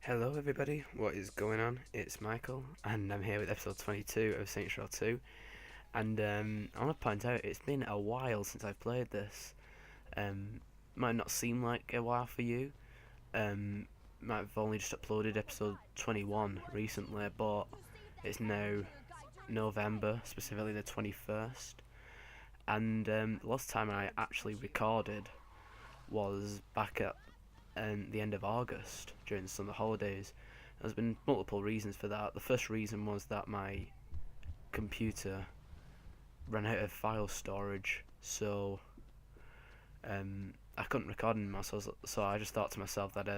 Hello everybody, what is going on? It's Michael and I'm here with episode 22 of Saints Row 2, and I want to point out it's been a while since I've played this. Might not seem like a while for you, might have only just uploaded episode 21 recently, but it's now November, specifically the 21st, and the last time I actually recorded was back at the end of August during the summer holidays. There's been multiple reasons for that. The first reason was that my computer ran out of file storage, so I couldn't record anymore. So I just thought to myself that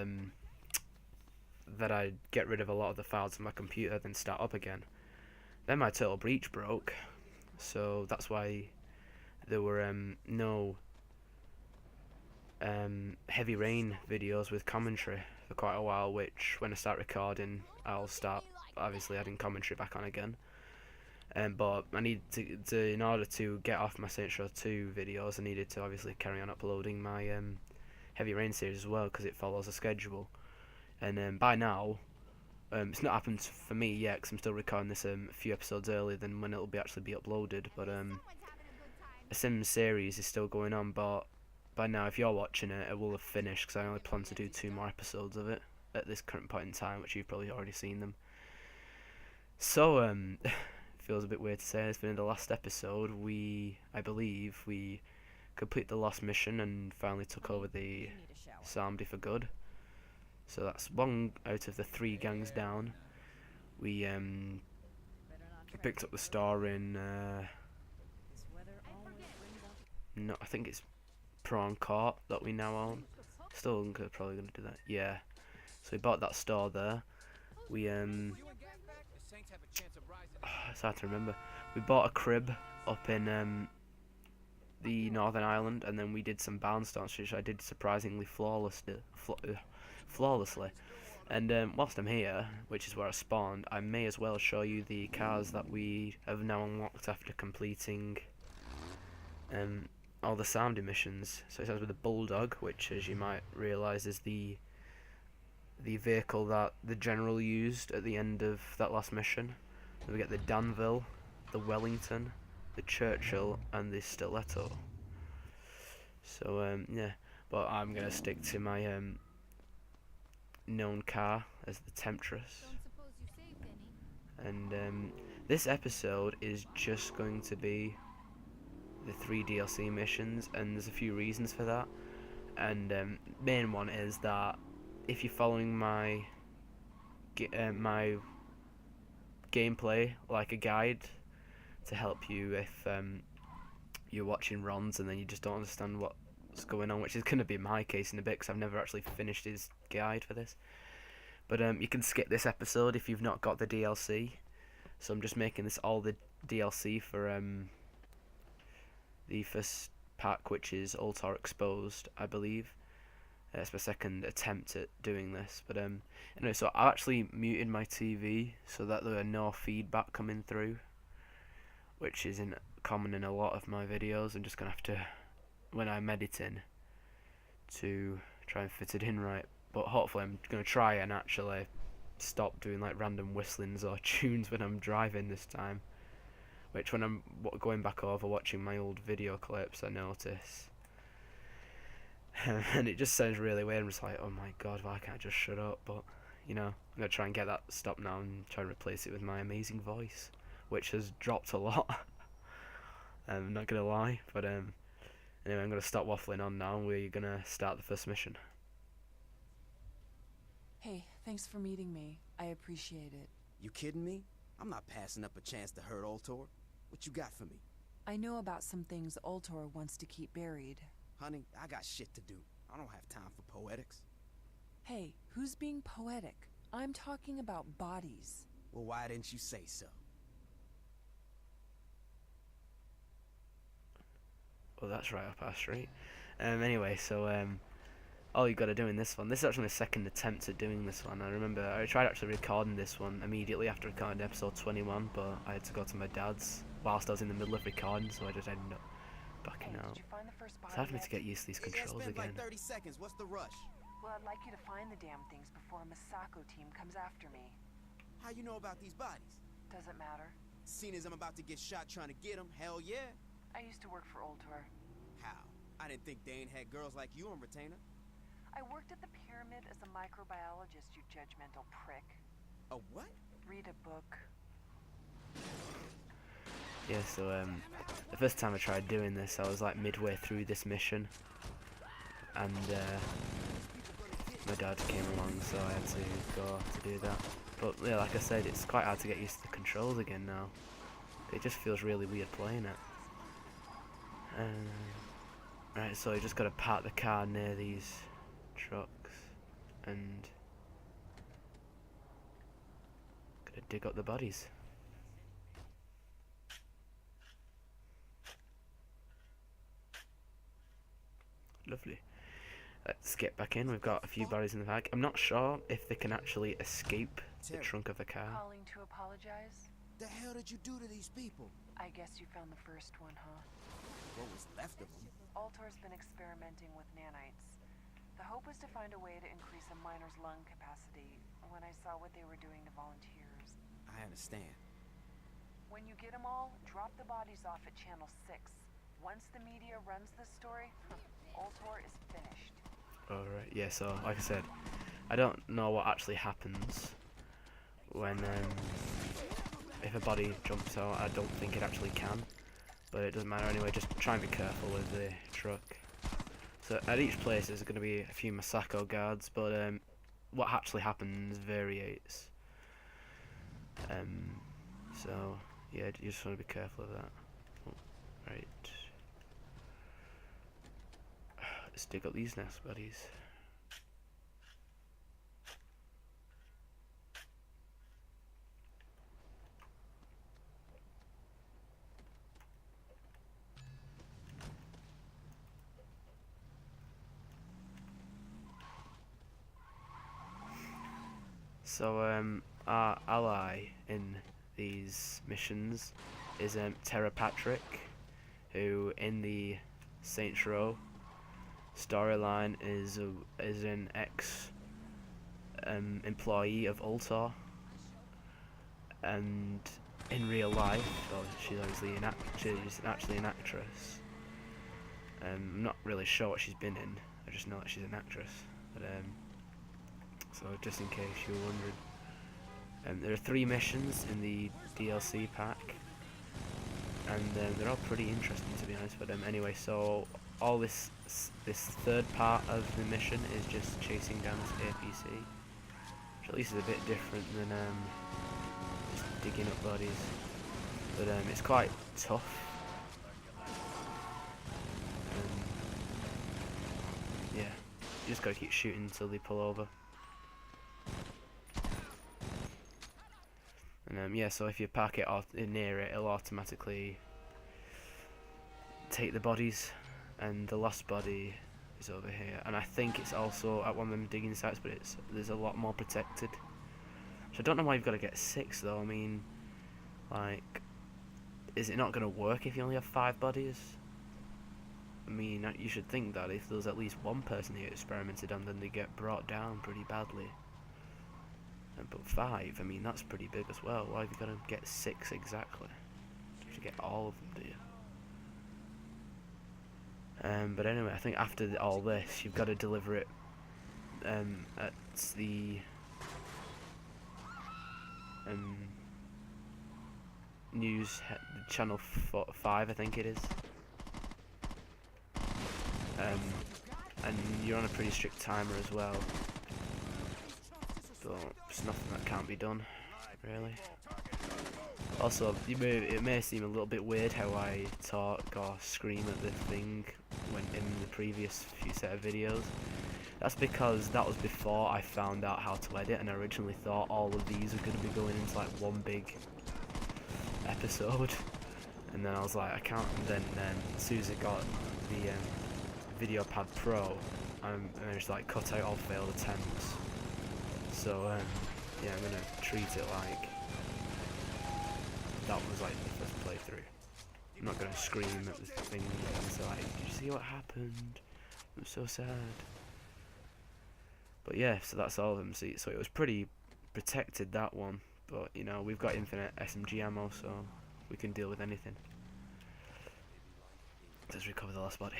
I'd get rid of a lot of the files on my computer, then start up again. Then my Turtle Breach broke, so that's why there were no Heavy Rain videos with commentary for quite a while, which when I start recording I'll start obviously adding commentary back on again. But I need to in order to get off my Saints Row 2 videos, I needed to obviously carry on uploading my Heavy Rain series as well, because it follows a schedule. And by now, it's not happened for me yet, because I'm still recording this a few episodes earlier than when it'll actually be uploaded. But the Sims series is still going on, but by now, if you're watching it, it will have finished, because I only plan to do 2 more episodes of it at this current point in time, which you've probably already seen them. So, it feels a bit weird to say this, but in the last episode, I believe we completed the last mission and finally took over the Samdi for good. So that's 1 out of the 3 gangs down. We picked up the store in no, I think it's Prawn Court that we now own. Still probably gonna do that. Yeah. So we bought that store there. We it's hard to remember. We bought a crib up in the Northern Ireland, and then we did some barnstorms, which I did surprisingly flawlessly. And whilst I'm here, which is where I spawned, I may as well show you the cars that we have now unlocked after completing all the sound emissions. So it starts with the Bulldog, which, as you might realise, is the vehicle that the General used at the end of that last mission. Then we get the Danville, the Wellington, the Churchill, and the Stiletto. So yeah, but I'm gonna stick to my known car as the Temptress. And this episode is just going to be the 3 DLC missions, and there's a few reasons for that. And main one is that if you're following my my gameplay like a guide to help you if you're watching Ron's and then you just don't understand what's going on, which is going to be my case in a bit because I've never actually finished his guide for this. But you can skip this episode if you've not got the DLC. So I'm just making this all the DLC for the first pack, which is Ultor Exposed, I believe. It's my second attempt at doing this, but anyway, so I actually muted my TV so that there are no feedback coming through, which isn't common in a lot of my videos. I'm just gonna have to, when I'm editing, to try and fit it in right. But hopefully I'm gonna try and actually stop doing like random whistlings or tunes when I'm driving this time. Which when I'm going back over watching my old video clips, I notice. And it just sounds really weird. I'm just like, oh my god, why can't I just shut up? But, you know, I'm going to try and get that stopped now and try and replace it with my amazing voice, which has dropped a lot. I'm not going to lie. But anyway, I'm going to stop waffling on now. We're going to start the first mission. Hey, thanks for meeting me. I appreciate it. You kidding me? I'm not passing up a chance to hurt Ultor. What you got for me? I know about some things Ultor wants to keep buried. Honey, I got shit to do. I don't have time for poetics. Hey, who's being poetic? I'm talking about bodies. Well, why didn't you say so? Well, that's right up our street. Anyway, so all you got to do in this one. This is actually my second attempt at doing this one. I remember I tried actually recording this one immediately after recording episode 21, but I had to go to my dad's whilst I was in the middle of recording, so I just ended up backing out. It's hard for me to get used to these controls again. Like 30 seconds. What's the rush? Well, I'd like you to find the damn things before a Masako team comes after me. How you know about these bodies? Doesn't matter. Seeing as I'm about to get shot trying to get them, hell yeah. I used to work for Ultor. How? I didn't think Dane had girls like you on retainer. I worked at the pyramid as a microbiologist, you judgmental prick. A what? Read a book. Yeah, so the first time I tried doing this, I was like midway through this mission, and my dad came along, so I had to go to do that. But yeah, like I said, it's quite hard to get used to the controls again now. It just feels really weird playing it. Right, so you just got to park the car near these trucks, and gotta dig up the bodies. Lovely. Let's get back in. We've got a few bodies in the bag. I'm not sure if they can actually escape the Tera. trunk of the car. Calling to apologize? The hell did you do to these people? I guess you found the first one, huh? What was left of them? Ultor's been experimenting with nanites. The hope was to find a way to increase a miner's lung capacity when I saw what they were doing to volunteers. I understand. When you get them all, drop the bodies off at Channel 6. Once the media runs this story, Ultor is finished. Alright, yeah, so like I said, I don't know what actually happens when if a body jumps out. I don't think it actually can, but it doesn't matter anyway. Just try and be careful with the truck. So at each place there's going to be a few Masako guards, but what actually happens varies. So yeah, you just want to be careful of that. Oh, right. Let's dig up these next buddies. So our ally in these missions is Tera Patrick, who in the Saints Row storyline is an ex employee of Ultor, and in real life, well, she's obviously she's actually an actress. I'm not really sure what she's been in. I just know that she's an actress. But so just in case you were wondering, there are 3 missions in the DLC pack, and they're all pretty interesting to be honest. But anyway, so all this third part of the mission is just chasing down this APC, which at least is a bit different than just digging up bodies. But it's quite tough. Yeah, you just gotta keep shooting until they pull over. And yeah, so if you park it near it, it'll automatically take the bodies, and the last body is over here. And I think it's also at one of them digging sites, but there's a lot more protected. So I don't know why you've got to get 6 though. I mean, like, is it not going to work if you only have 5 bodies? I mean, you should think that if there's at least one person here experimented on, then they get brought down pretty badly. But 5, I mean, that's pretty big as well. Why have you got to get 6 exactly? You should get all of them, do you? But anyway, I think after all this, you've got to deliver it at the news channel 5, I think it is. And you're on a pretty strict timer as well. So it's nothing that can't be done, really. Also, it may seem a little bit weird how I talk or scream at the thing when in the previous few set of videos. That's because that was before I found out how to edit, and I originally thought all of these were going to be going into like one big episode. And then I was like, I can't. And then as soon as it got the VideoPad Pro, I managed to like cut out all failed attempts. So yeah, I'm gonna treat it like that was like the first playthrough. I'm not gonna scream at the thing and say, like, did you see what happened? I'm so sad. But yeah, so that's all of them. So it was pretty protected, that one. But you know, we've got infinite SMG ammo, so we can deal with anything. Let's recover the last body.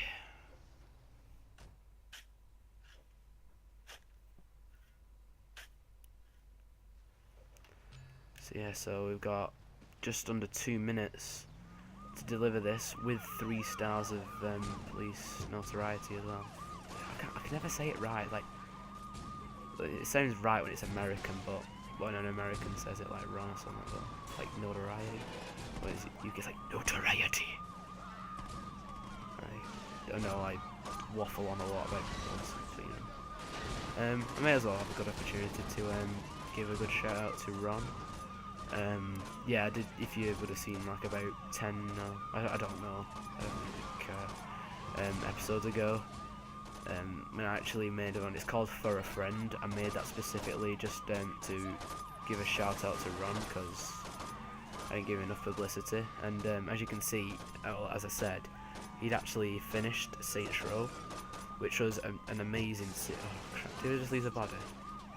So yeah, so we've got just under 2 minutes to deliver this with 3 stars of police notoriety as well. I can never say it right. Like, it sounds right when it's American, but when an American says it like wrong or something, but like notoriety. What is it? You get like notoriety. I don't know. I waffle on a lot about those, so, you know. I may as well have a good opportunity to give a good shout out to Ron. Yeah, I did. If you would have seen like about 10, I don't know, I don't really care, episodes ago, when I actually made one. It's called For a Friend. I made that specifically just to give a shout out to Ron, because I didn't give him enough publicity. And as you can see, as I said, he'd actually finished Saints Row, which was an amazing. Oh crap! Did I just lose a body?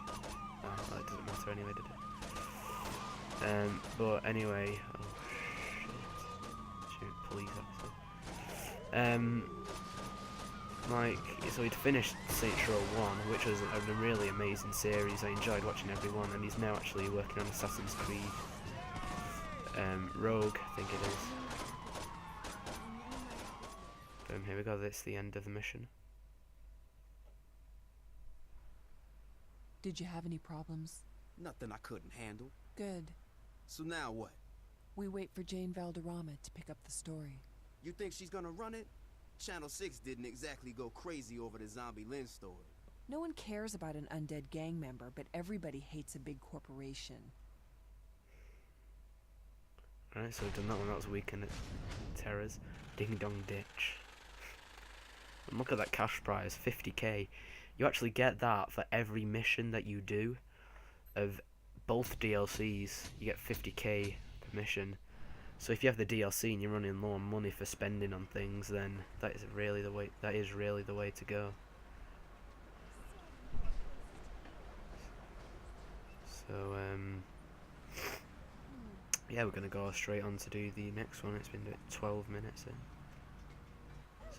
Oh, it doesn't matter anyway, did it? But anyway, oh shit, shoot, police officer. Like, so he'd finished Saints Row 1, which was a really amazing series. I enjoyed watching every one, and he's now actually working on Assassin's Creed Rogue, I think it is. Boom, here we go, that's the end of the mission. Did you have any problems? Nothing I couldn't handle. Good. So now what? We wait for Jane Valderrama to pick up the story. You think she's gonna run it? Channel 6 didn't exactly go crazy over the Zombie Lynn story. No one cares about an undead gang member, but everybody hates a big corporation. Alright, so we've done that one. That was Weekend at Tera's Ding Dong Ditch. And look at that cash prize, 50k. You actually get that for every mission that you do of both DLCs. You get 50k per mission. So if you have the DLC and you're running low on money for spending on things, then that is really the way. That is really the way to go. So yeah, we're gonna go straight on to do the next one. It's been 12 minutes in.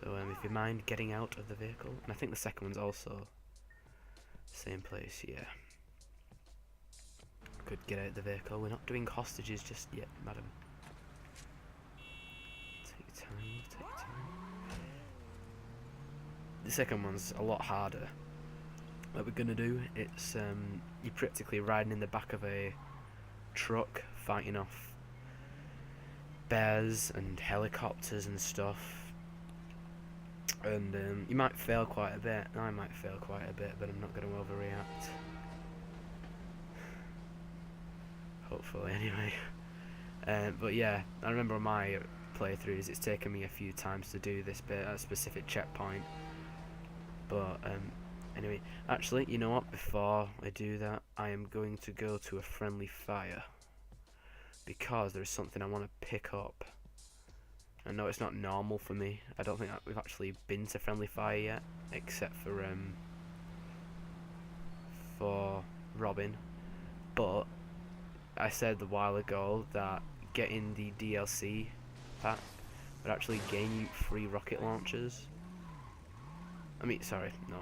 So if you mind getting out of the vehicle, and I think the second one's also same place. Yeah. Could get out of the vehicle. We're not doing hostages just yet, madam. Take your time, take your time. The second one's a lot harder. What we're gonna do, it's you're practically riding in the back of a truck, fighting off bears and helicopters and stuff. And you might fail quite a bit. I might fail quite a bit, but I'm not gonna overreact. Hopefully, anyway. But yeah, I remember on my playthroughs, it's taken me a few times to do this bit at a specific checkpoint. But anyway, actually, you know what? Before I do that, I am going to go to a friendly fire because there is something I want to pick up. I know it's not normal for me. I don't think we've actually been to friendly fire yet, except for Robin. But I said a while ago that getting the DLC pack would actually gain you free rocket launchers. I mean, sorry, no,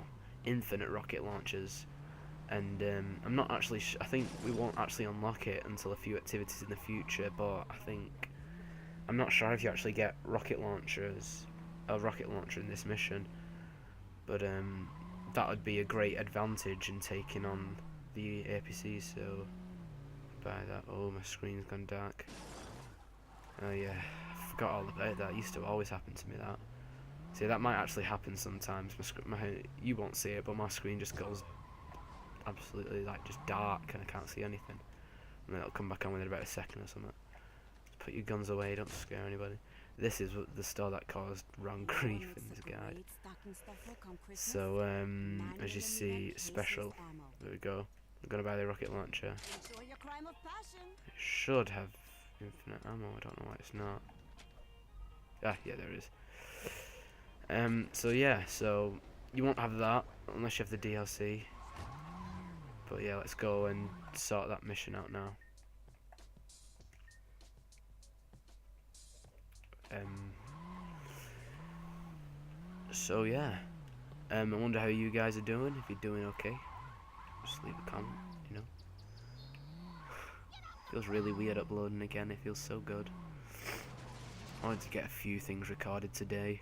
infinite rocket launchers. And I'm not actually. I think we won't actually unlock it until a few activities in the future. But I'm not sure if you actually get rocket launchers, a rocket launcher in this mission. But that would be a great advantage in taking on the APCs. So buy that. Oh, my screen's gone dark. Oh yeah, I forgot all about that. It used to always happen to me, that. See, that might actually happen sometimes. You won't see it, but my screen just goes absolutely like just dark and I can't see anything. And then it'll come back on within about a second or something. Just put your guns away, don't scare anybody. This is the store that caused wrong grief in this guide. So as you see, special. There we go. I'm gonna buy the rocket launcher. It should have infinite ammo. I don't know why it's not. Ah, yeah, there it is. So yeah, so you won't have that unless you have the DLC. But yeah, let's go and sort that mission out now. So yeah, I wonder how you guys are doing. If you're doing okay, just leave a comment. You know, feels really weird uploading again. It feels so good. I wanted to get a few things recorded today,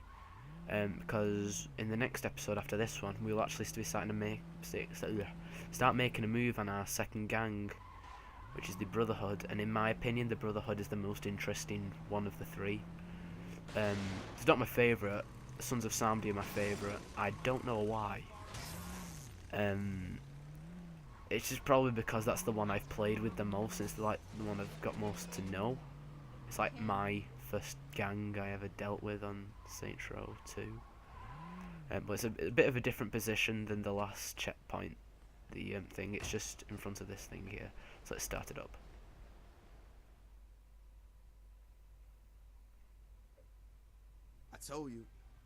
because in the next episode after this one, we'll actually be starting to start making a move on our second gang, which is the Brotherhood. And in my opinion, the Brotherhood is the most interesting one of the three. It's not my favourite. Sons of Samdi are my favourite. I don't know why. It's just probably because that's the one I've played with the most. It's like the one I've got most to know. It's like my first gang I ever dealt with on Saints Row 2. But it's a bit of a different position than the last checkpoint. The thing, it's just in front of this thing here. So let's start it up. I told you.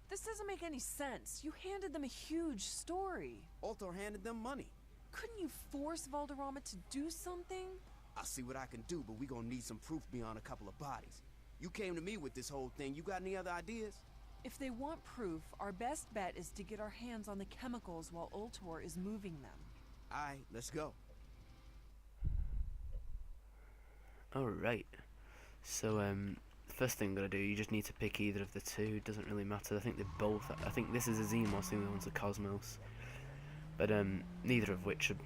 This doesn't make any sense. You handed them a huge story. Ultor handed them money. Couldn't you force Valderrama to do something? I'll see what I can do, but we gonna need some proof beyond a couple of bodies. You came to me with this whole thing. You got any other ideas? If they want proof, our best bet is to get our hands on the chemicals while Ultor is moving them. Alright, let's go. Alright. So, the first thing I'm going to do, you just need to pick either of the two. It doesn't really matter. I think they both... I think this is a Zemos, the other one's a Cosmos. But, neither of which are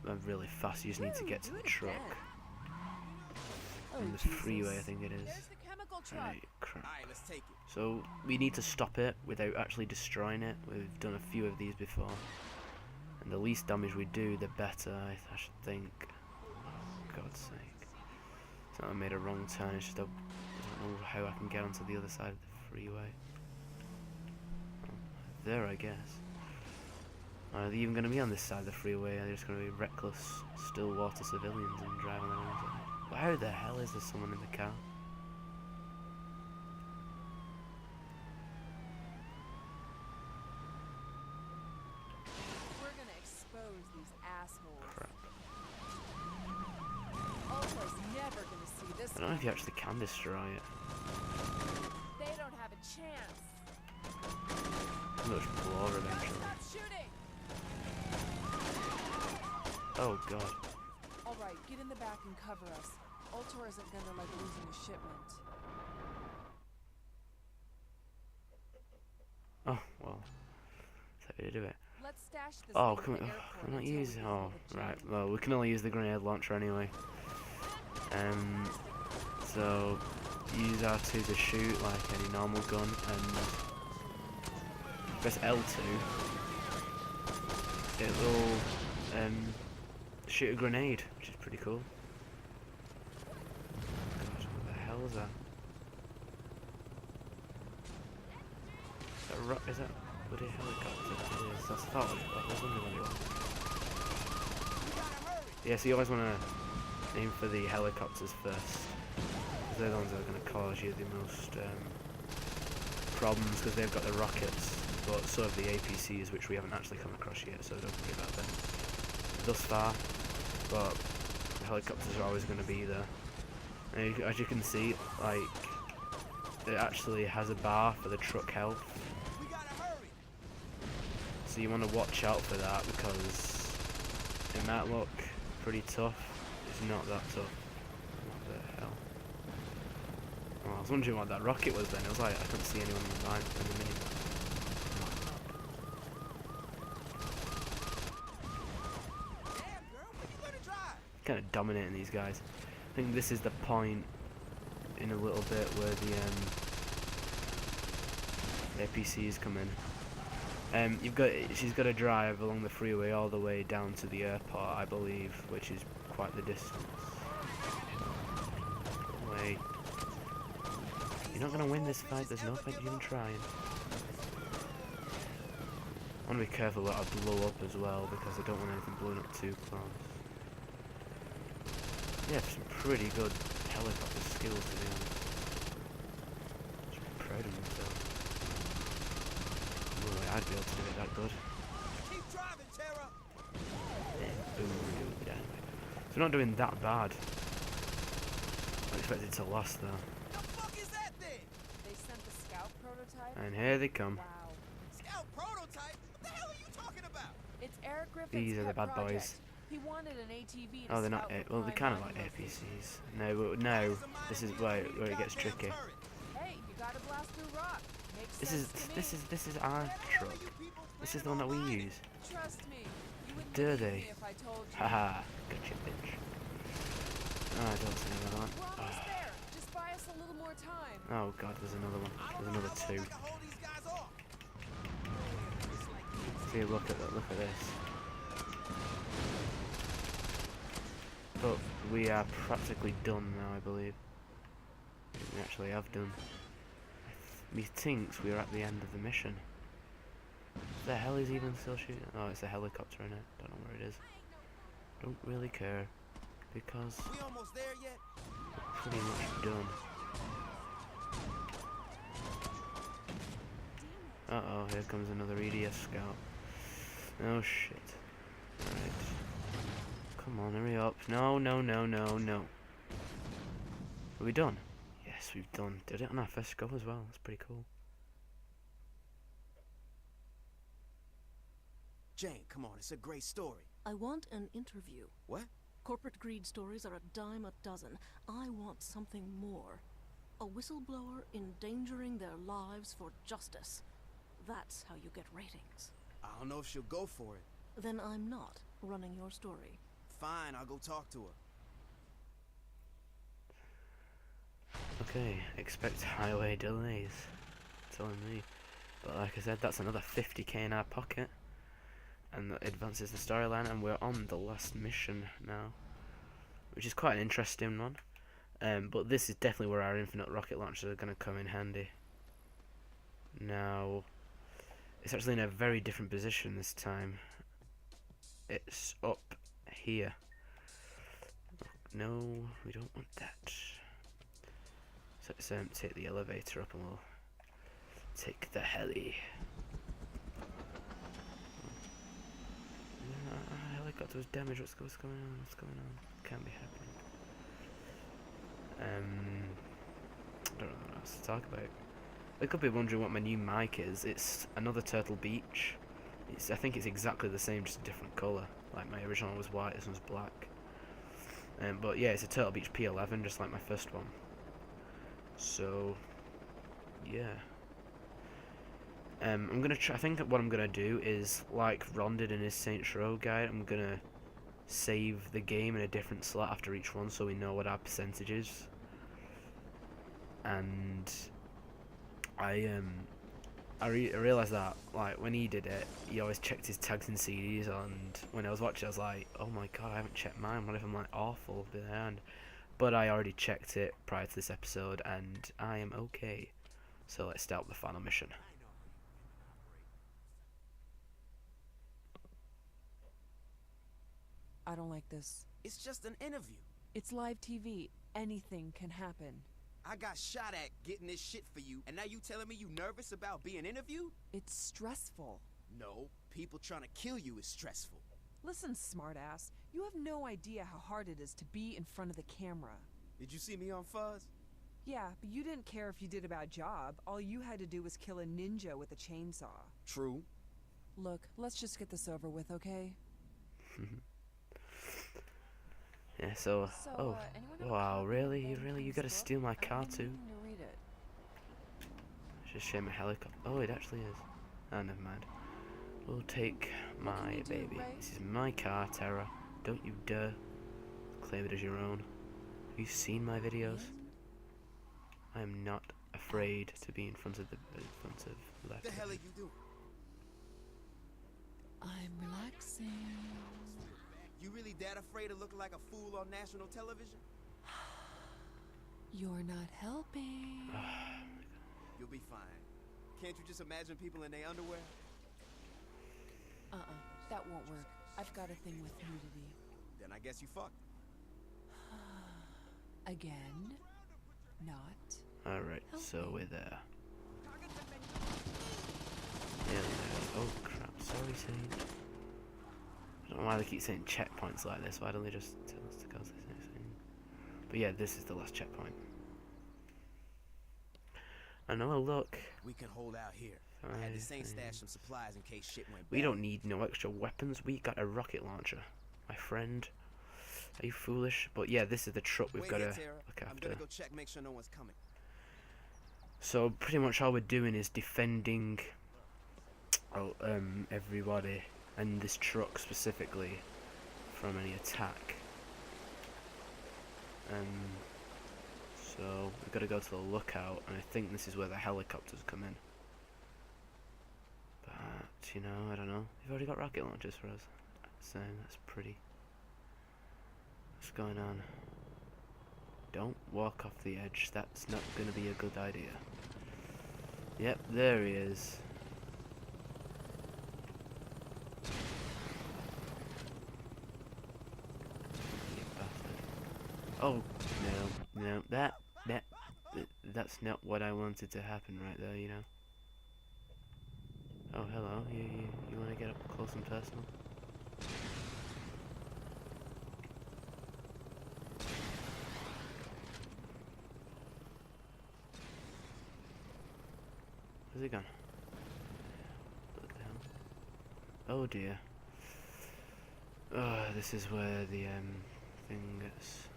are really fast. You just need to get to the truck. On the freeway, I think it is. Right, crap. Alright, let's take it. So, we need to stop it without actually destroying it. We've done a few of these before. And the least damage we do, the better, I should think. For God's sake. It's not I made a wrong turn, it's just I don't know how I can get onto the other side of the freeway. Oh, there, I guess. Are they even going to be on this side of the freeway? Are they just going to be reckless, Stillwater civilians and driving on the other side? But how the hell is there someone in the car? We're gonna expose these assholes. Crap. Ultor's never gonna see this. I don't know if you actually can destroy it. They don't have a chance. It'll just blow eventually. Stop shooting! Oh god. Alright, get in the back and cover us. Ultor isn't gonna like losing a shipment. Oh, well. That's how you do it. Let's stash this Oh, thing can at we, the airport can we not until use... we can Oh, get the right. jet. Well, we can only use the grenade launcher anyway. So, use R2 to shoot like any normal gun, and press L2. It will shoot a grenade, which is pretty cool. God, what the hell is that? Is that bloody helicopter? It is. That's thought I was wondering what it was. Yeah, so you always want to aim for the helicopters first, because they're the ones that are going to cause you the most problems, because they've got the rockets, but so have the APCs, which we haven't actually come across yet, so don't worry about them thus far. But the helicopters are always going to be there. And as you can see, like, it actually has a bar for the truck health. So you want to watch out for that, because it might look pretty tough. It's not that tough. What the hell? Oh, I was wondering what that rocket was then. It was like I couldn't see anyone in the line in the minute. Kind of dominating these guys. I think this is the point in a little bit where the APCs come in. She's got to drive along the freeway all the way down to the airport, I believe, which is quite the distance. Wait. You're not going to win this fight, there's no point even trying. I want to be careful that I blow up as well, because I don't want anything blowing up too close. Yeah, some pretty good helicopter skills, to be honest. Should be proud of myself. I'd be able to do it that good. Keep driving, Tera. Then boom. It's not doing that bad. I expect it to last though. The fuck is that thing? They sent the scout prototype? And here they come. Wow. Scout prototype? What the hell are you talking about? It's Eric Griffin's These are the pet bad project. boys. He wanted an ATV to Oh, they're not. scout for Well, they're prime kind of like mining APCs. No, no. This is where it gets tricky. locations. Hey, you gotta blast through rock. Makes This sense to me. this is our truck. This is the one that we use. Trust me. You wouldn't Do believe they? me if I told you. Haha, gotcha, bitch. Oh, I don't see another one. We're almost there. Just buy us a little more time. Oh god, there's another one. There's another two. See, look at that. Look at this. But we are practically done now, I believe. We actually have done. Methinks we are at the end of the mission. The hell is even still shooting? Oh, it's a helicopter in it. Don't know where it is. Don't really care because We almost there yet? we're pretty much done. Uh-oh, here comes another EDS scout. Oh shit. Alright. Come on, hurry up. No, no, no, no, no. Are we done? Yes, we've done. Did it on our first go as well. That's pretty cool. Jane, come on, it's a great story. I want an interview. What? Corporate greed stories are a dime a dozen. I want something more. A whistleblower endangering their lives for justice. That's how you get ratings. I don't know if she'll go for it. Then I'm not running your story. Fine, I'll go talk to her. Okay, expect highway delays. Telling me. But like I said, that's another 50k in our pocket. And that advances the storyline, and we're on the last mission now. Which is quite an interesting one. But this is definitely where our infinite rocket launchers are going to come in handy. Now, it's actually in a very different position this time. It's up here. No, we don't want that. So let's take the elevator up and we'll take the heli. Helicopter was damaged. What's going on? What's going on? Can't be happening. I don't know what else to talk about. I could be wondering what my new mic is. It's another Turtle Beach. I think it's exactly the same, just a different colour. Like my original one was white, this one's black. But yeah, it's a Turtle Beach P11, just like my first one. So, yeah. I'm gonna try. I think what I'm gonna do is, like Ron did in his Saints Row guide, I'm gonna save the game in a different slot after each one, so we know what our percentage is. And I realised that, like, when he did it, he always checked his tags and CDs, and when I was watching, I was like, oh my god, I haven't checked mine. What if I'm like awful behind? But I already checked it prior to this episode, and I am okay. So let's start the final mission. I don't like this. It's just an interview. It's live TV. Anything can happen. I got shot at getting this shit for you, and now you telling me you nervous about being interviewed? It's stressful. No, people trying to kill you is stressful. Listen, smartass. You have no idea how hard it is to be in front of the camera. Did you see me on Fuzz? Yeah, but you didn't care if you did a bad job. All you had to do was kill a ninja with a chainsaw. True. Look, let's just get this over with, okay? Yeah, so oh, anyone have a wow, copy really? of Really? You Ben's gotta book? steal my I've car been too? meaning to read it. Just shame a helicopter. Oh, it actually is. Oh, never mind. We'll take What can my you do, baby. Ray? This is my car, Tera. Don't you dare claim it as your own. Have you seen my videos? I am not afraid to be in front of left. The hell are you doing? I'm relaxing. You really that afraid of looking like a fool on national television? You're not helping. You'll be fine. Can't you just imagine people in their underwear? That won't work. I've got a thing with nudity. Then I guess you fucked. Again? Not. Alright, so Helping. we're there. Nearly there. Oh crap, sorry Saint. don't know why they keep saying checkpoints like this. Why don't they just tell us to go to this next thing? But yeah, this is the last checkpoint. I know. Look. We can hold out here. I had the same stash some supplies in case shit went bad. We don't need no extra weapons. We got a rocket launcher, my friend. Are you foolish? But yeah, this is the truck we've got to look after. I'm gonna go check, make sure no one's coming. So pretty much all we're doing is defending everybody and this truck specifically from any attack. So we've got to go to the lookout, and I think this is where the helicopters come in. But you know, I don't know. You've already got rocket launchers for us, so that's pretty. What's going on? Don't walk off the edge. That's not going to be a good idea. Yep, there he is. You bastard. Oh no, that's not what I wanted to happen right there. You know. Oh hello. You want to get up close and personal? Where's he gone? What the hell? Oh dear. Oh, this is where the thing gets.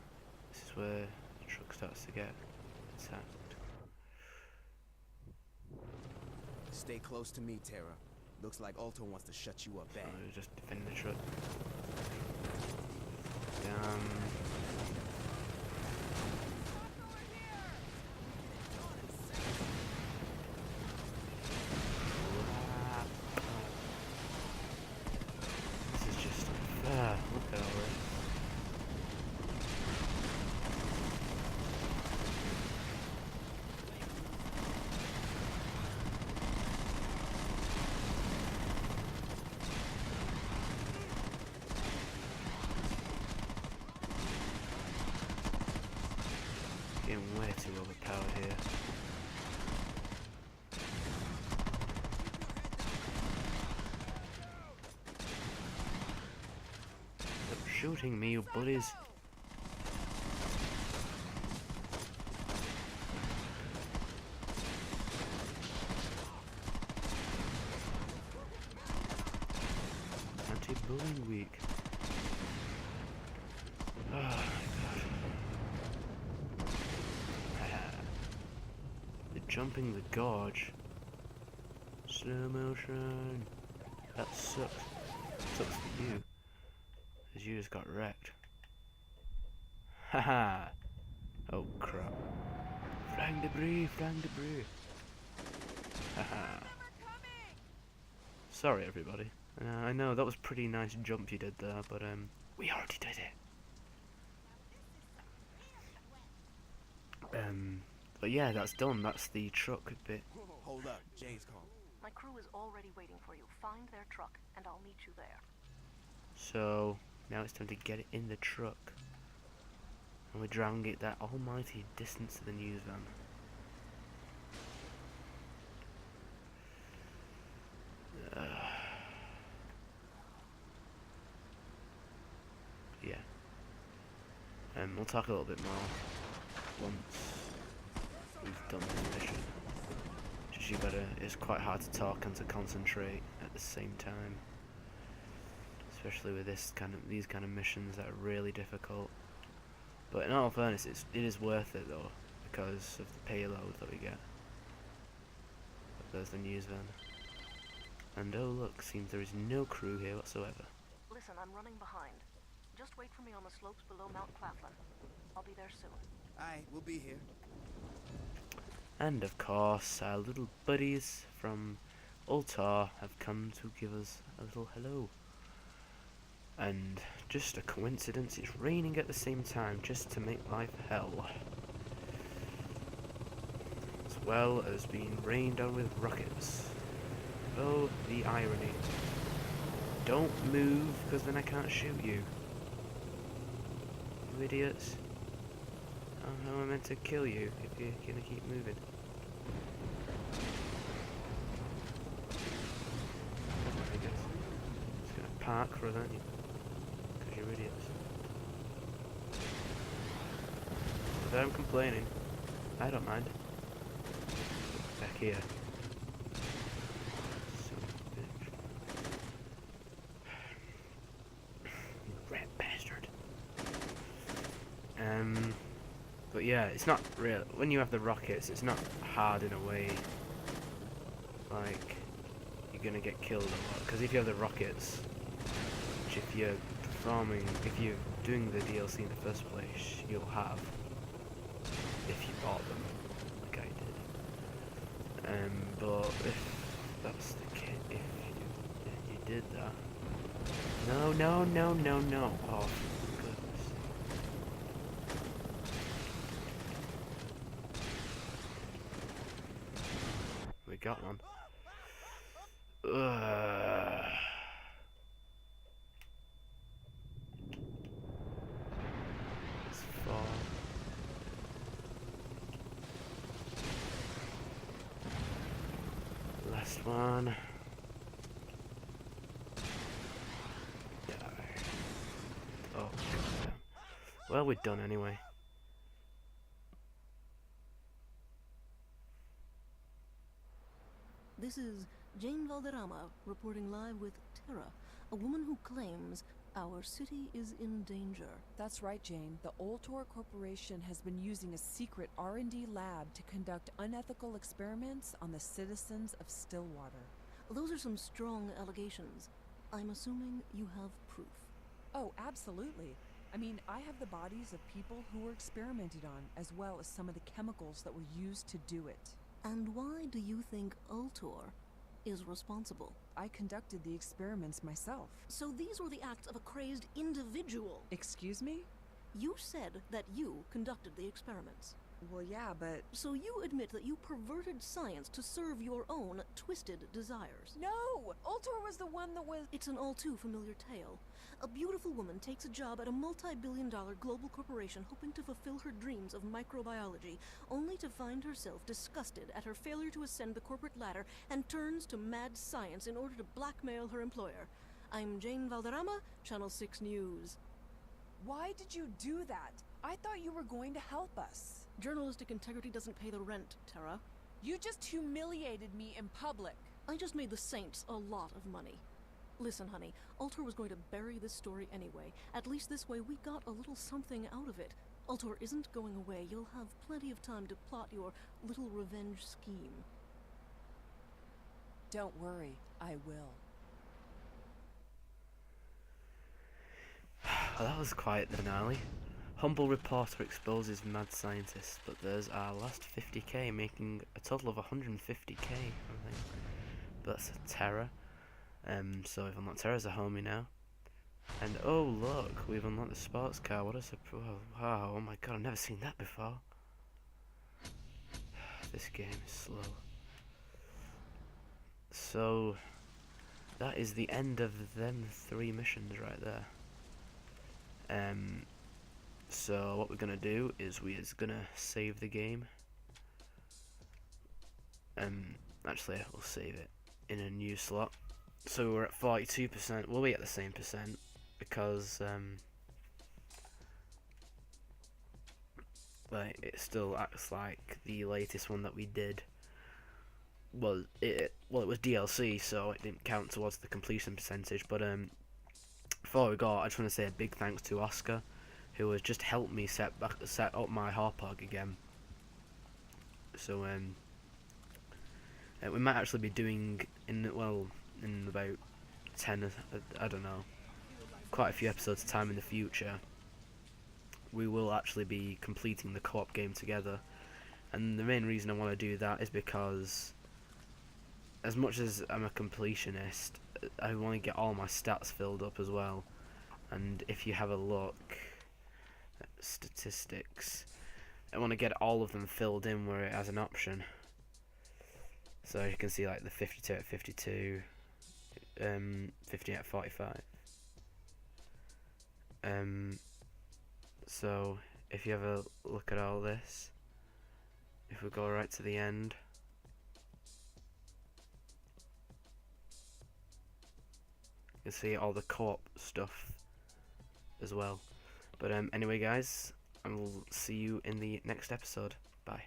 This is where the truck starts to get attacked. Stay close to me, Tera. Looks like Ultor wants to shut you up bad. Oh, just defend the truck. This is just look at all this. Getting way too overpowered here. Stop shooting me, you buddies. Anti-bullying week. Oh my god. Jumping the gorge. Slow motion. That sucks. Sucks for you. Because you just got wrecked. Haha. Oh crap. Flying debris, flying debris. Haha. Sorry everybody. I know that was a pretty nice jump you did there, but we already did it. But yeah, that's done. That's the truck bit. Hold up, Jay's calling. My crew is already waiting for you. Find their truck, and I'll meet you there. So now it's time to get it in the truck, and we're driving it that almighty distance to the news van. Yeah. We'll talk a little bit more once we've done this mission. Just you gotta. It's quite hard to talk and to concentrate at the same time, especially with these kind of missions that are really difficult. But in all fairness, it is worth it though, because of the payload that we get. But there's the news van, and oh look, seems there is no crew here whatsoever. Listen, I'm running behind. Just wait for me on the slopes below Mount Claflin. I'll be there soon. Aye, we'll be here. And of course, our little buddies from Ultor have come to give us a little hello. And just a coincidence, it's raining at the same time, just to make life hell. As well as being rained on with rockets. Oh, the irony. Don't move, because then I can't shoot you. You idiots. How am I meant to kill you if you're gonna keep moving? I guess. Just gonna park for that. I'm complaining. I don't mind. Back here. Son of a bitch. You rat bastard. But yeah, it's not real. When you have the rockets, it's not hard in a way. Like, you're gonna get killed a lot. Because if you have the rockets, which if you're doing the DLC in the first place, you'll have. If you bought them, like I did. But if that's the case, if you did that. No. Oh, goodness. We got one. It's far. Last one. Oh, goddamn. Well, we're done anyway. This is Jane Valderrama reporting live with Tera, a woman who claims our city is in danger. That's right, Jane. The Ultor Corporation has been using a secret R&D lab to conduct unethical experiments on the citizens of Stillwater. Those are some strong allegations. I'm assuming you have proof. Oh, absolutely. I mean, I have the bodies of people who were experimented on, as well as some of the chemicals that were used to do it. And why do you think Ultor is responsible? I conducted the experiments myself. So these were the acts of a crazed individual. Excuse me? You said that you conducted the experiments. Well, yeah, but... So you admit that you perverted science to serve your own twisted desires. No! Ultor was the one that was... It's an all too familiar tale. A beautiful woman takes a job at a multi-billion-dollar global corporation hoping to fulfill her dreams of microbiology, only to find herself disgusted at her failure to ascend the corporate ladder and turns to mad science in order to blackmail her employer. I'm Jane Valderrama, Channel 6 News. Why did you do that? I thought you were going to help us. Journalistic integrity doesn't pay the rent, Tera. You just humiliated me in public. I just made the Saints a lot of money. Listen, honey, Ultor was going to bury this story anyway. At least this way we got a little something out of it. Ultor isn't going away. You'll have plenty of time to plot your little revenge scheme. Don't worry, I will. Well, that was quite the finale. Humble reporter exposes mad scientist, but there's our last 50k, making a total of 150k, I think. But that's a Tera. So we've unlocked Tera as a homie now. And oh look, we've unlocked the sports car. What a surprise. Wow, oh my god, I've never seen that before. This game is slow. So, that is the end of them 3 missions right there. So what we're gonna do is we're gonna save the game. Actually, we'll save it in a new slot. So we're at 42%. We'll be at the same percent because like it still acts like the latest one that we did was it was DLC, so it didn't count towards the completion percentage. But before we go, I just want to say a big thanks to Oscar, who has just helped me set up my Harpog again. So we might actually be doing in about 10, I don't know, quite a few episodes of time in the future. We will actually be completing the co-op game together, and the main reason I want to do that is because, as much as I'm a completionist, I want to get all my stats filled up as well. And if you have a look at statistics, I want to get all of them filled in where it has an option. So you can see like the 52 at 52, 50 at 45. So if you have a look at all this, if we go right to the end, you can see all the co-op stuff as well. But anyway guys, and we'll see you in the next episode. Bye.